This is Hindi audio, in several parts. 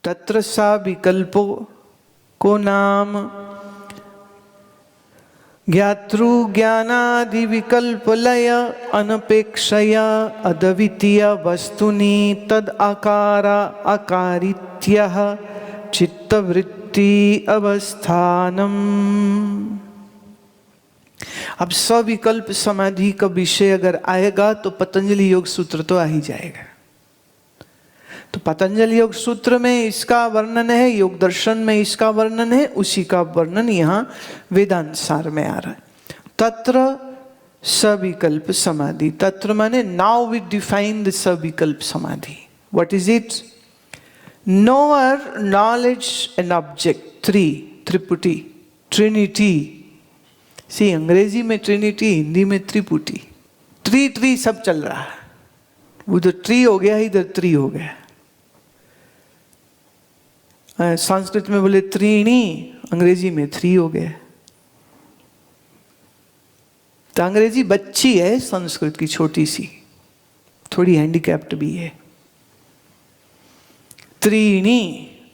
तत्र सा विकल्पो को नाम ज्ञातृ ज्ञानादि विकल्प लय अनपेक्षया अद्वितीय वस्तुनि तद आकारा आकारित्यः चित्तवृत्ति अवस्थानम। अब सविकल्प समाधि का विषय अगर आएगा तो पतंजलि योग सूत्र तो आ ही जाएगा। तो पतंजलि योग सूत्र में इसका वर्णन है, योग दर्शन में इसका वर्णन है, उसी का वर्णन यहाँ वेदांत सार में आ रहा है। तत्र सविकल्प समाधि, तत्र माने नाउ वी डिफाइन द सविकल्प समाधि। What is it? Knower knowledge and object, त्रिपुटी, ट्रिनिटी। सी अंग्रेजी में ट्रिनिटी, हिंदी में त्रिपुटी। ट्री सब चल रहा है। उधर ट्री हो गया, इधर ट्री हो गया। संस्कृत में बोले त्रीणी, अंग्रेजी में थ्री हो गया। तो अंग्रेजी बच्ची है संस्कृत की, छोटी सी, थोड़ी हैंडीकैप्ड भी है। त्रीणी,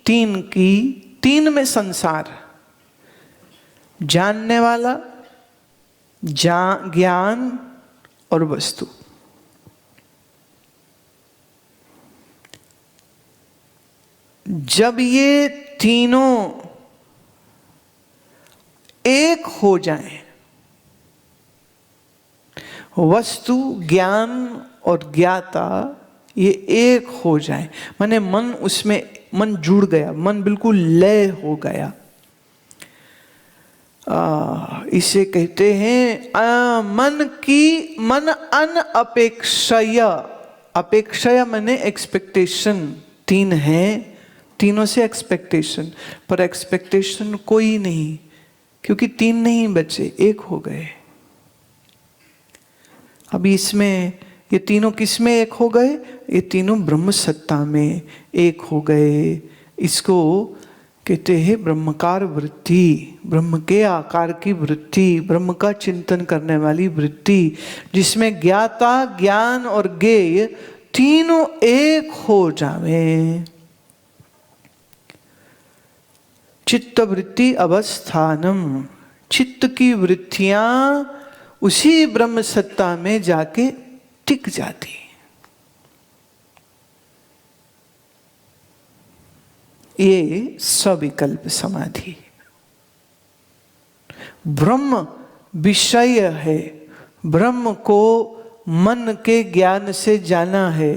तीन की, तीन में संसार, जानने वाला, ज्ञान और वस्तु। जब ये तीनों एक हो जाएं, वस्तु, ज्ञान और ज्ञाता ये एक हो जाएं, माने मन उसमें, मन जुड़ गया, मन बिल्कुल लय हो गया। इसे कहते हैं मन अनअपेक्षया। अपेक्षया माने एक्सपेक्टेशन। तीन है, तीनों से एक्सपेक्टेशन, पर एक्सपेक्टेशन कोई नहीं, क्योंकि तीन नहीं बचे, एक हो गए। अभी इसमें ये तीनों किस में एक हो गए? ये तीनों ब्रह्म सत्ता में एक हो गए। इसको कहते हैं ब्रह्मकार वृत्ति, ब्रह्म के आकार की वृत्ति, ब्रह्म का चिंतन करने वाली वृत्ति, जिसमें ज्ञाता, ज्ञान और ज्ञेय तीनों एक हो जावे। चित्त वृत्ति अवस्थानम, चित्त की वृत्तियां उसी ब्रह्म सत्ता में जाके टिक जाती। ये सविकल्प समाधि। ब्रह्म विषय है, ब्रह्म को मन के ज्ञान से जाना है,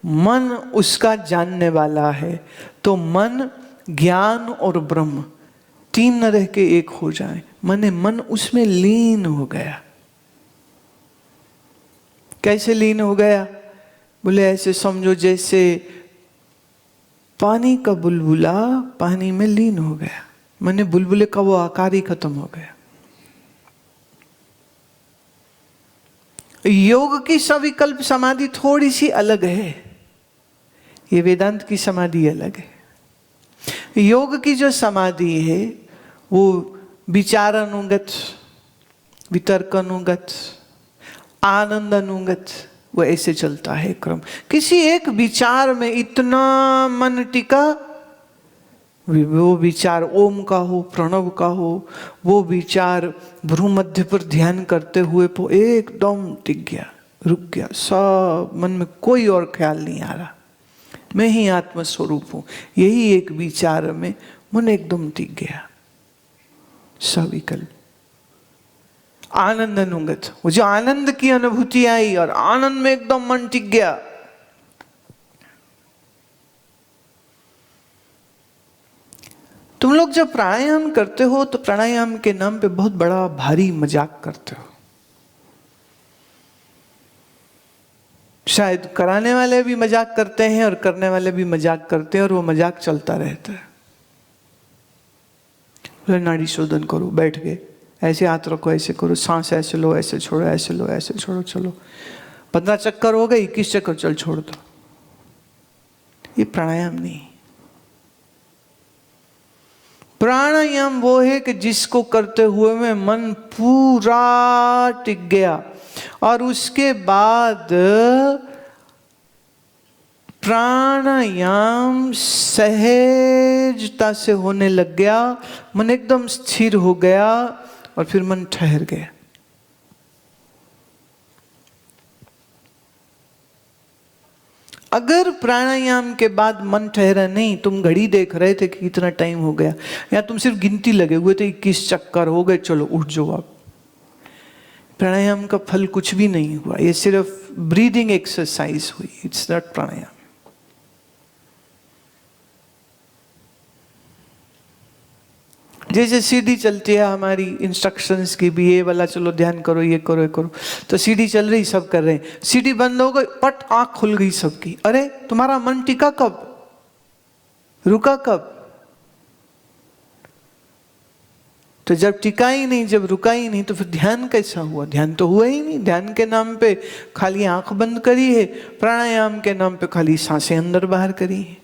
मन उसका जानने वाला है। तो मन, ज्ञान और ब्रह्म तीन न रह के एक हो जाए, माने मन उसमें लीन हो गया। कैसे लीन हो गया? बोले ऐसे समझो जैसे पानी का बुलबुला पानी में लीन हो गया, माने बुलबुले का वो आकार ही खत्म हो गया। योग की सविकल्प समाधि थोड़ी सी अलग है, ये वेदांत की समाधि अलग है। योग की जो समाधि है वो विचार अनुगत, वितर्क अनुगत, आनंद अनुगत, वो ऐसे चलता है क्रम। किसी एक विचार में इतना मन टिका, वो विचार ओम का हो, प्रणव का हो, वो विचार भ्रूमध्य पर ध्यान करते हुए वो एकदम टिक गया, रुक गया, सब मन में कोई और ख्याल नहीं आ रहा, मैं ही आत्मस्वरूप हूं। यही एक विचार में मन एकदम टिक गया। सविकल्प आनंद अनुगत, वो जो आनंद की अनुभूति आई और आनंद में एकदम मन टिक गया। तुम लोग जब प्राणायाम करते हो तो प्राणायाम के नाम पे बहुत बड़ा भारी मजाक करते हो। शायद कराने वाले भी मजाक करते हैं और करने वाले भी मजाक करते हैं, और वो मजाक चलता रहता है। नाड़ी शोधन करो, बैठ गए, ऐसे हाथ रखो, ऐसे करो, सांस ऐसे लो, ऐसे छोड़ो, ऐसे लो, ऐसे छोड़ो, चलो 15 चक्कर हो गए, 21 चक्कर, चल छोड़ दो। ये प्राणायाम नहीं। प्राणायाम वो है कि जिसको करते हुए में मन पूरा टिक गया और उसके बाद प्राणायाम सहजता से होने लग गया, मन एकदम स्थिर हो गया और फिर मन ठहर गया। अगर प्राणायाम के बाद मन ठहरा नहीं, तुम घड़ी देख रहे थे कि कितना टाइम हो गया, या तुम सिर्फ गिनती लगे हुए थे 21 चक्कर हो गए, चलो उठ जाओ आप, प्राणायाम का फल कुछ भी नहीं हुआ। ये सिर्फ ब्रीदिंग एक्सरसाइज हुई, इट्स नॉट प्राणायाम। जैसे सीढ़ी चलती है हमारी इंस्ट्रक्शंस की भी, ये वाला चलो ध्यान करो, ये करो, ये करो, तो सीढ़ी चल रही, सब कर रहे हैं, सीढ़ी बंद हो गई, पट आंख खुल गई सबकी, अरे तुम्हारा मन टिका कब, रुका कब? तो जब टिका ही नहीं, जब रुका ही नहीं, तो फिर ध्यान कैसा हुआ? ध्यान तो हुआ ही नहीं। ध्यान के नाम पे खाली आंख बंद करी है, प्राणायाम के नाम पे खाली सांसें अंदर बाहर करी है।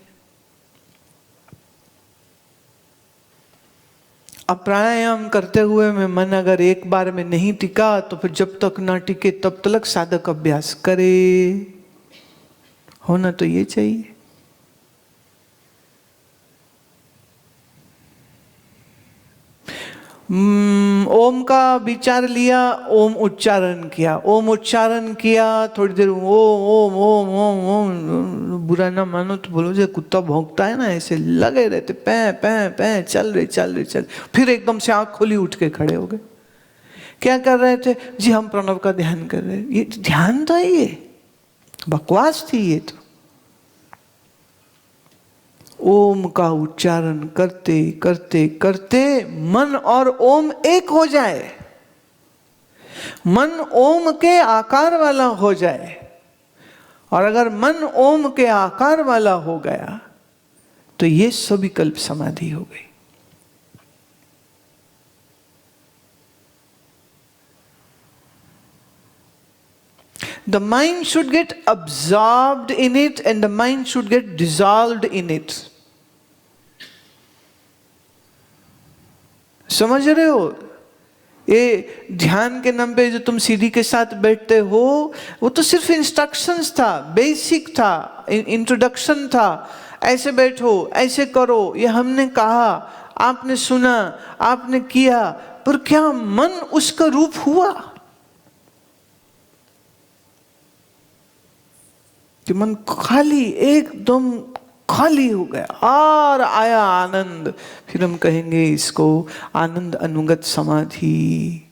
अब प्राणायाम करते हुए में मन अगर एक बार में नहीं टिका, तो फिर जब तक ना टिके तब तक साधक अभ्यास करे। होना तो ये चाहिए। ओम का विचार लिया, ओम उच्चारण किया, ओम उच्चारण किया, थोड़ी देर ओम ओम ओम ओम ओम, बुरा ना मानो तो बोलो, जो कुत्ता भौंकता है ना, ऐसे लगे रहते, पै पै पै, चल रहे चल रहे चल, फिर एकदम से आंख खोली, उठ के खड़े हो गए। क्या कर रहे थे जी? हम प्रणव का ध्यान कर रहे। ये ध्यान था? ये बकवास थी ये तो। ओम का उच्चारण करते करते करते मन और ओम एक हो जाए, मन ओम के आकार वाला हो जाए। और अगर मन ओम के आकार वाला हो गया तो ये सविकल्प समाधि हो गई। The mind should get absorbed in it and the mind should get dissolved in it. समझ रहे हो? ये ध्यान के नाम पे जो तुम सीढ़ी के साथ बैठते हो, वो तो सिर्फ इंस्ट्रक्शंस था, बेसिक था, इंट्रोडक्शन था। ऐसे बैठो, ऐसे करो, ये हमने कहा, आपने सुना, आपने किया, पर क्या मन उसका रूप हुआ? कि मन खाली, एकदम खाली हो गया और आया आनंद। फिर हम कहेंगे इसको आनंद अनुगत समाधि।